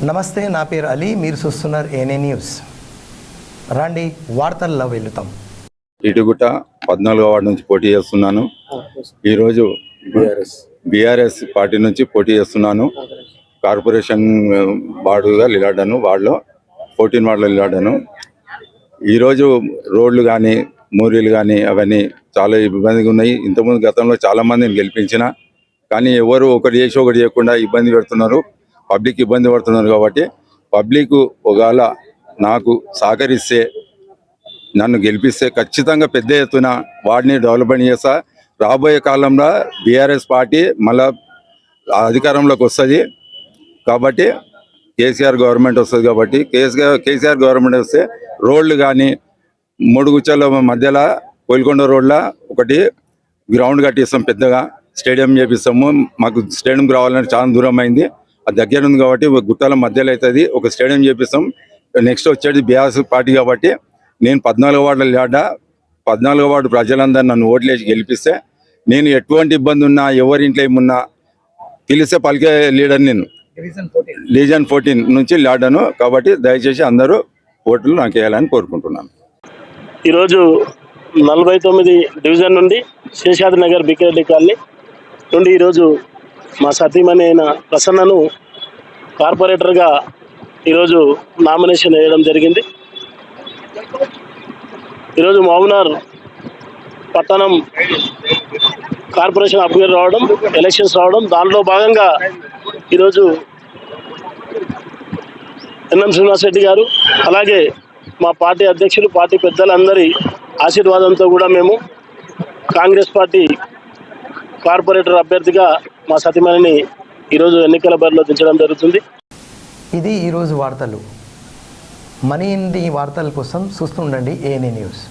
నమస్తే, నా పేరు అలీ. మీరు చూస్తున్నారు ఏఎన్ఏ న్యూస్. రండి వార్తల్లో వెళ్తాం. ఇటుగుట్ట 14వ వార్డు నుంచి పోటీ చేస్తున్నాను. ఈరోజు బీఆర్ఎస్ పార్టీ నుంచి పోటీ చేస్తున్నాను. కార్పొరేషన్ వార్డుగా నిలబడ్డాను. వార్డులో 14 వార్డులో నిలబడ్డాను. ఈరోజు రోడ్లు కానీ మోరీలు కానీ అవన్నీ చాలా ఇబ్బందిగా ఉన్నాయి. ఇంతకుముందు గతంలో చాలా మందిని గెలిపించిన, కానీ ఎవరు ఒకటి చేసి ఒకటి చేయకుండా ఇబ్బంది పెడుతున్నారు. పబ్లిక్ ఇబ్బంది పడుతున్నారు. కాబట్టి పబ్లిక్ ఒకవేళ నాకు సహకరిస్తే, నన్ను గెలిపిస్తే ఖచ్చితంగా పెద్ద ఎత్తున వార్డుని డెవలప్మెంట్ చేస్తా. రాబోయే కాలంలో బీఆర్ఎస్ పార్టీ మళ్ళా అధికారంలోకి వస్తుంది. కాబట్టి కేసీఆర్ గవర్నమెంట్ వస్తుంది. కాబట్టి కేసీఆర్ గవర్నమెంట్ వస్తే రోడ్లు కానీ మూడుగుచ్చల మధ్యలో కోల్కొండ రోడ్ల ఒకటి గ్రౌండ్ కట్టిస్తాం, పెద్దగా స్టేడియం చేపిస్తాము. మాకు స్టేడియం రావాలంటే చాలా దూరం అయింది, అది దగ్గర ఉంది. కాబట్టి గుట్టల మధ్యలో అవుతుంది, ఒక స్టేడియం చేపిస్తాం. నెక్స్ట్ వచ్చేది బీఆర్ఎస్ పార్టీ. కాబట్టి నేను 14వ వార్డులో లేడా, 14వ వార్డు ప్రజలందరూ నన్ను ఓట్లేసి గెలిపిస్తే, నేను ఎటువంటి ఇబ్బంది ఉన్నా, ఎవరింట్లో ఏమున్నా పిలిస్తే పలికే లీడర్. నేను రీజన్ 14 నుంచి లాడాను. కాబట్టి దయచేసి అందరూ ఓట్లు నాకు వేయాలని కోరుకుంటున్నాను. ఈరోజు 49 డివిజన్ నుండి శేషాద్రి నగర్ బికెరెడ్డి కాలనీ నుండి ఈరోజు మా సతీమణి అయిన ప్రసన్నను కార్పొరేటర్గా ఈరోజు నామినేషన్ వేయడం జరిగింది. ఈరోజు మహబూబ్నగర్ పట్టణం కార్పొరేషన్ అభ్యర్థి రావడం, ఎలక్షన్స్ రావడం, దాంట్లో భాగంగా ఈరోజు ఎన్ఎం శ్రీనివాస్ రెడ్డి గారు, అలాగే మా పార్టీ అధ్యక్షులు, పార్టీ పెద్దలందరి ఆశీర్వాదంతో కూడా మేము కాంగ్రెస్ పార్టీ కార్పొరేటర్ అభ్యర్థిగా మా సతీమణిని ఈరోజు ఎన్నికల బరిలో దించడం జరుగుతుంది. ఇది ఈరోజు వార్తలు. మనీ ఇంటి వార్తల కోసం చూస్తుండండి ఏఎన్ఏ న్యూస్.